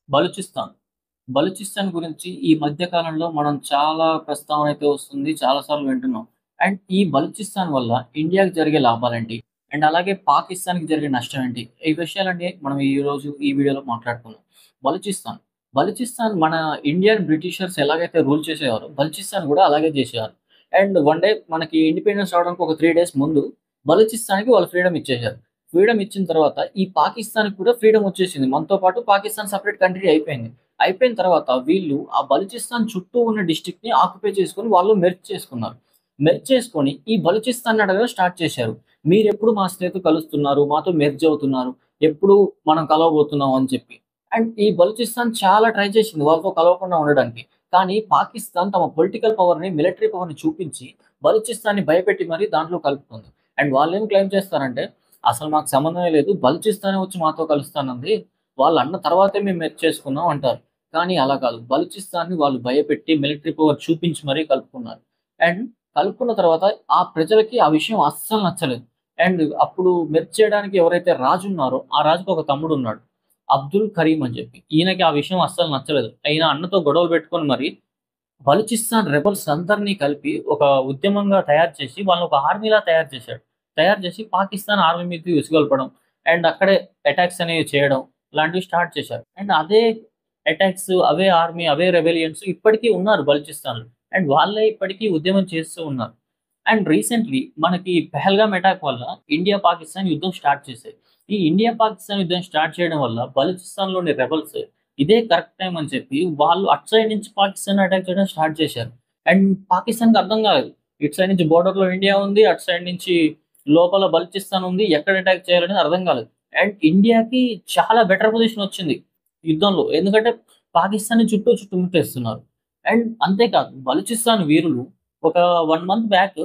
బలూచిస్తాన్. బలూచిస్తాన్ గురించి ఈ మధ్య కాలంలో మనం చాలా ప్రస్తావన అయితే వస్తుంది. చాలా సార్లు వింటున్నాం. అండ్ ఈ బలూచిస్తాన్ వల్ల ఇండియాకి జరిగే లాభాలేంటి? అండ్ అలాగే పాకిస్తాన్‌కి జరిగే నష్టం ఏంటి? ఈ విషయాలన్నీ మనం ఈరోజు ఈ వీడియోలో మాట్లాడుకుందాం. బలూచిస్తాన్. బలూచిస్తాన్ మన ఇండియన్ బ్రిటిషర్స్ ఎలాగైతే రూల్ చేసేవారో బలూచిస్తాన్ గూడా అలాగే చేసేవారు. అండ్ వన్ డే మనకి ఇండిపెండెన్స్ రావడానికి ఒక 3 డేస్ ముందు బలూచిస్తాన్‌కి వాళ్ళు ఫ్రీడమ్ ఇచ్చేసారు. ఫ్రీడమ్ ఇచ్చిన తర్వాత ఈ పాకిస్తాన్‌కి కూడా ఫ్రీడమ్ వచ్చేసింది. మనతో పాటు పాకిస్తాన్ సెపరేట్ కంట్రీ అయిపోయింది. అయిపోయిన తర్వాత వీళ్ళు ఆ బలూచిస్తాన్ చుట్టూ ఉన్న డిస్ట్రిక్ట్‌ని ఆక్యుపై చేసుకొని వాళ్ళు మెర్జ్ చేసుకున్నారు. మెర్జ్ చేసుకొని ఈ బలూచిస్తాన్‌ని అడగడం స్టార్ట్ చేశారు. మీరెప్పుడు మా స్నేహితులు కలుస్తున్నారు, మాతో మెర్జ్ అవుతున్నారు, ఎప్పుడు మనం కలవబోతున్నాం అని చెప్పి. అండ్ ఈ బలూచిస్తాన్ చాలా ట్రై చేసింది వాళ్ళతో కలవకుండా ఉండడానికి. కానీ పాకిస్తాన్ తమ పొలిటికల్ పవర్‌ని, మిలిటరీ పవర్‌ని చూపించి బలూచిస్తాన్‌ని భయపెట్టి మరీ దాంట్లో కలుపుతుంది. అండ్ వాళ్ళేం క్లెయిమ్ చేస్తారంటే, "అసలు మాకు సంబంధమే లేదు. బలూచిస్తానే వచ్చి మాతో కలుస్తానంది. వాళ్ళన్న తర్వాతే మేము మెర్జ్ చేసుకున్నాం" అంటారు. కానీ అలా కాదు. బలూచిస్తాన్‌ని వాళ్ళు భయపెట్టి మిలిటరీ పవర్ చూపించి మరీ కలుపుకున్నారు. అండ్ కలుపుకున్న తర్వాత ఆ ప్రజలకి ఆ విషయం అస్సలు నచ్చలేదు. అండ్ అప్పుడు మెర్జ్ చేయడానికి ఎవరైతే రాజు ఉన్నారో, ఆ రాజుకి ఒక తమ్ముడున్నాడు. అబ్దుల్ కరీం అని చెప్పి. ఈయనకి ఆ విషయం అస్సలు నచ్చలేదు. ఈయన అన్నతో గొడవలు పెట్టుకొని మరి బలూచిస్తాన్ రెబెల్స్ అందరిని కలిపి ఒక ఉద్యమంగా తయారు చేసి వాళ్ళని ఒక ఆర్మీలా తయారు చేశాడు. తయారు చేసి పాకిస్తాన్ ఆర్మీ మీదకి ఉసిగొల్పడం అండ్ అక్కడే అటాక్స్ అనేవి చేయడం లాంటివి స్టార్ట్ చేశారు. అండ్ అదే అటాక్స్, అవే ఆర్మీ, అవే రెబెలియన్స్ ఇప్పటికీ ఉన్నారు బలూచిస్తాన్‌లో. అండ్ వాళ్ళే ఇప్పటికీ ఉద్యమం చేస్తూ ఉన్నారు. అండ్ రీసెంట్‌లీ మనకి పెహల్గామ్ అటాక్ వల్ల ఇండియా, పాకిస్తాన్ యుద్ధం స్టార్ట్ చేశాయి. ఈ ఇండియా, పాకిస్తాన్ యుద్ధం స్టార్ట్ చేయడం వల్ల బలూచిస్తాన్‌లోని రెబెల్స్ ఇదే కరెక్ట్ టైమ్ అని చెప్పి వాళ్ళు అటు సైడ్ నుంచి పాకిస్తాన్ అటాక్ చేయడం స్టార్ట్ చేశారు. అండ్ పాకిస్తాన్‌కి అర్థం కాలేదు. ఇటు సైడ్ నుంచి బోర్డర్‌లో ఇండియా ఉంది. అటు సైడ్ నుంచి లోపల బలూచిస్తాన్ ఉంది. ఎక్కడ అటాక్ చేయాలనేది అర్థం కాలేదు. అండ్ ఇండియాకి చాలా బెటర్ పొజిషన్ వచ్చింది యుద్ధంలో. ఎందుకంటే పాకిస్తాన్‌ని చుట్టుముట్టేస్తున్నారు. అండ్ అంతేకాదు బలూచిస్తాన్ వీరులు ఒక 1 మంత్ బ్యాక్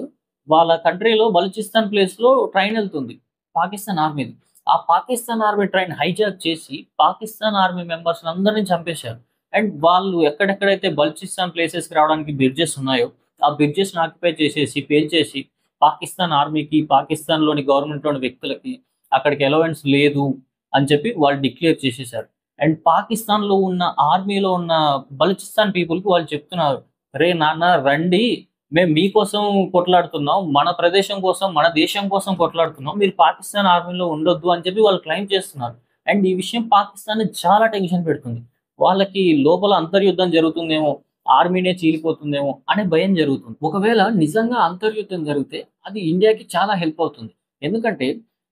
వాళ్ళ కంట్రీలో బలూచిస్తాన్ ప్లేస్‌లో ట్రైన్ ఎళ్తుంది. పాకిస్తాన్ ఆర్మీది. ఆ పాకిస్తాన్ ఆర్మీ ట్రైన్ హైజాక్ చేసి పాకిస్తాన్ ఆర్మీ మెంబర్స్‌ని అందరిని చంపేశారు. అండ్ వాళ్ళు ఎక్కడెక్కడైతే బలూచిస్తాన్ ప్లేసెస్‌కి రావడానికి బ్రిడ్జెస్ ఉన్నాయో, ఆ బ్రిడ్జెస్‌ని ఆక్యుపై చేసేసి, పేల్చేసి పాకిస్తాన్ ఆర్మీకి, పాకిస్తాన్‌లోని గవర్నమెంట్‌లోని వ్యక్తులకి అక్కడికి అలవెన్స్ లేదు అని చెప్పి వాళ్ళు డిక్లేర్ చేసేసారు. అండ్ పాకిస్తాన్‌లో ఉన్న ఆర్మీలో ఉన్న బలూచిస్తాన్ పీపుల్‌కి వాళ్ళు చెప్తున్నారు. "రేయ్ నాన్న రండి. మేము మీకోసం కొట్లాడుతున్నాం. మన ప్రదేశం కోసం, మన దేశం కోసం కొట్లాడుతున్నాం. మీరు పాకిస్తాన్ ఆర్మీలో ఉండొద్దు" అని చెప్పి వాళ్ళు క్లెయిమ్ చేస్తున్నారు. అండ్ ఈ విషయం పాకిస్తాన్‌ని చాలా టెన్షన్ పెడుతుంది. వాళ్ళకి లోపల అంతర్యుద్ధం జరుగుతుందేమో, ఆర్మీనే చీలిపోతుందేమో అనే భయం జరుగుతుంది. ఒకవేళ నిజంగా అంతర్యుద్ధం జరిగితే అది ఇండియాకి చాలా హెల్ప్ అవుతుంది. ఎందుకంటే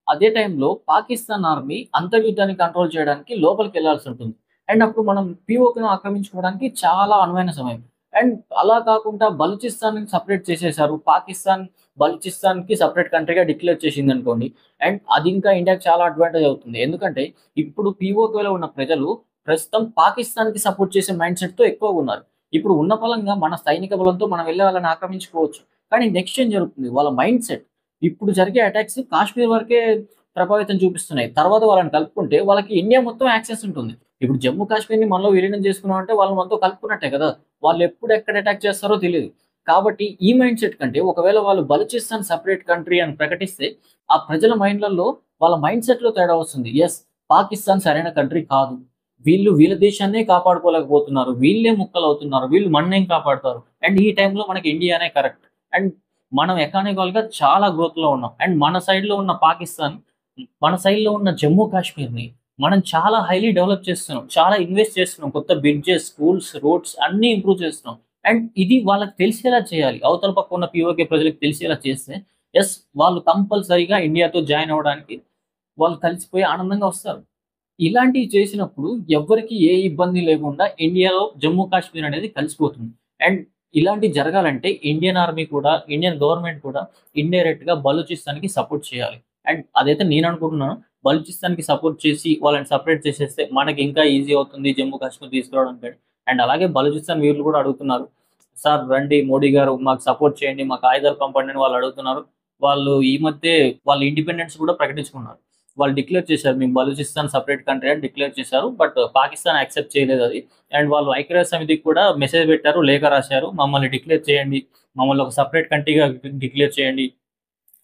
అదే టైంలో పాకిస్తాన్ ఆర్మీ అంతర్యుద్ధాన్ని కంట్రోల్ చేయడానికి లోపలికెళ్ళాల్సి ఉంటుంది. అండ్ అప్పుడు మనం పీఓకేని ఆక్రమించుకోవడానికి చాలా అనువైన సమయం. అండ్ అలా కాకుండా బలూచిస్తాన్‌ని సెపరేట్ చేసేసారు. పాకిస్తాన్ బలూచిస్తాన్‌కి సెపరేట్ కంట్రీగా డిక్లేర్ చేసిందనుకోండి. అండ్ అది ఇంకా ఇండియాకి చాలా అడ్వాంటేజ్ అవుతుంది. ఎందుకంటే ఇప్పుడు పీఓకేలో ఉన్న ప్రజలు ప్రస్తుతం పాకిస్తాన్‌కి సపోర్ట్ చేసే మైండ్ సెట్‌తో ఎక్కువగున్నారు. ఇప్పుడు ఉన్న పలంగా మన సైనిక బలంతో మనం వెళ్లి వాళ్ళని ఆక్రమించుకోవచ్చు. కానీ నెక్స్ట్ ఏం జరుగుతుంది? వాళ్ళ మైండ్ సెట్ ఇప్పుడు జరిగే అటాక్స్ కాశ్మీర్ వరకే ప్రభావితం చూపిస్తున్నాయి. తర్వాత వాళ్ళని కలుపుకుంటే వాళ్ళకి ఇండియా మొత్తం యాక్సెస్ ఉంటుంది. ఇప్పుడు జమ్మూ కాశ్మీర్‌ని మనలో విలీనం చేసుకున్నామంటే వాళ్ళు మనతో కలుపుకున్నట్టే కదా! వాళ్ళు ఎప్పుడు ఎక్కడ అటాక్ చేస్తారో తెలీదు. కాబట్టి ఈ మైండ్ సెట్ కంటే ఒకవేళ వాళ్ళు బలూచిస్తాన్ సెపరేట్ కంట్రీ అని ప్రకటిస్తే ఆ ప్రజల మైండ్‌లలో వాళ్ళ మైండ్ సెట్‌లో తేడా వస్తుంది. యెస్, పాకిస్తాన్ సరైన కంట్రీ కాదు. వీళ్ళు వీళ్ళ దేశాన్నే కాపాడుకోలేకపోతున్నారు. వీళ్ళే ముక్కలవుతున్నారు. వీళ్ళు మననేం కాపాడుతారు. అండ్ ఈ టైంలో మనకి ఇండియానే కరెక్ట్. అండ్ మనం ఎకానమికల్‌గా చాలా గ్రోత్‌లో ఉన్నాం. అండ్ మన సైడ్‌లో ఉన్న పాకిస్తాన్, మన సైడ్‌లో ఉన్న జమ్మూ కాశ్మీర్‌ని మనం చాలా హైలీ డెవలప్ చేస్తున్నాం. చాలా ఇన్వెస్ట్ చేస్తున్నాం. కొత్త బ్రిడ్జెస్, స్కూల్స్, రోడ్స్ అన్నీ ఇంప్రూవ్ చేస్తున్నాం. అండ్ ఇది వాళ్ళకి తెలిసేలా చేయాలి. అవతల పక్క ఉన్న పీఓకే ప్రజలకు తెలిసేలా చేస్తే యెస్, వాళ్ళు కంపల్సరీగా ఇండియాతో జాయిన్ అవ్వడానికి వాళ్ళు కలిసిపోయి ఆనందంగా వస్తారు. ఇలాంటివి చేసినప్పుడు ఎవ్వరికీ ఏ ఇబ్బంది లేకుండా ఇండియాలో జమ్మూ కాశ్మీర్ అనేది కలిసిపోతుంది. అండ్ ఇలాంటివి జరగాలంటే ఇండియన్ ఆర్మీ కూడా, ఇండియన్ గవర్నమెంట్ కూడా ఇండైరెక్ట్‌గా బలూచిస్తాన్‌కి సపోర్ట్ చేయాలి. అండ్ అదైతే నేను అనుకుంటున్నాను. బలూచిస్తాన్‌కి సపోర్ట్ చేసి వాళ్ళని సెపరేట్ చేసేస్తే మనకి ఇంకా ఈజీ అవుతుంది జమ్మూ కాశ్మీర్ తీసుకురావడానికి. అండ్ అలాగే బలూచిస్తాన్ వీరులు కూడా అడుగుతున్నారు. "సార్ రండి మోడీ గారు మాకు సపోర్ట్ చేయండి. మాకు ఆయుధాలు పంపండి" అని వాళ్ళు అడుగుతున్నారు. వాళ్ళు ఈ మధ్యే వాళ్ళ ఇండిపెండెన్స్ కూడా ప్రకటించుకున్నారు. వాళ్ళు డిక్లేర్ చేశారు. మేము బలూచిస్తాన్ సెపరేట్ కంట్రీ అని డిక్లేర్ చేశారు. బట్ పాకిస్తాన్ యాక్సెప్ట్ చేయలేదది. అండ్ వాళ్ళు ఐక్యరాజ్య సమితికి కూడా మెసేజ్ పెట్టారు. లేఖ రాశారు. మమ్మల్ని డిక్లేర్ చేయండి. మమ్మల్ని ఒక సెపరేట్ కంట్రీగా డిక్లేర్ చేయండి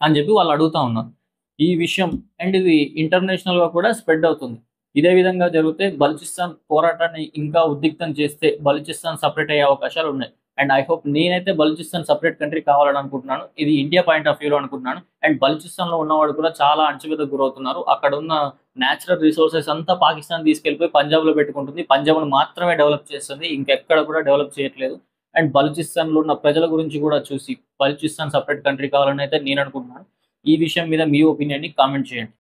అని చెప్పి వాళ్ళు అడుగుతా ఉన్నారు. ఈ విషయం అండ్ ఇది ఇంటర్నేషనల్‌గా కూడా స్ప్రెడ్ అవుతుంది. ఇదే విధంగా జరిగితే బలూచిస్తాన్ పోరాటాన్ని ఇంకా ఉద్రిక్తం చేస్తే బలూచిస్తాన్ సెపరేట్ అయ్యే అవకాశాలున్నాయి. అండ్ ఐ హోప్ నేనైతే బలూచిస్తాన్ సెపరేట్ కంట్రీ కావాలని అనుకుంటున్నాను. ఇది ఇండియా పాయింట్ ఆఫ్ వ్యూలో అనుకుంటున్నాను. అండ్ బలూచిస్తాన్‌లో ఉన్నవాళ్ళు కూడా చాలా అణచివేతకు గురవుతున్నారు. అక్కడున్న నేచురల్ రిసోర్సెస్ అంతా పాకిస్తాన్ తీసుకెళ్ళిపోయి పంజాబ్‌లో పెట్టుకుంటుంది. పంజాబ్‌ను మాత్రమే డెవలప్ చేస్తుంది. ఇంకెక్కడ కూడా డెవలప్ చేయట్లేదు. అండ్ బలూచిస్తాన్‌లో ఉన్న ప్రజల గురించి కూడా చూసి బలూచిస్తాన్ సెపరేట్ కంట్రీ కావాలని అయితే నేను అనుకుంటున్నాను. ఈ విషయం మీద మీ ఒపీనియన్‌ని కామెంట్ చేయండి.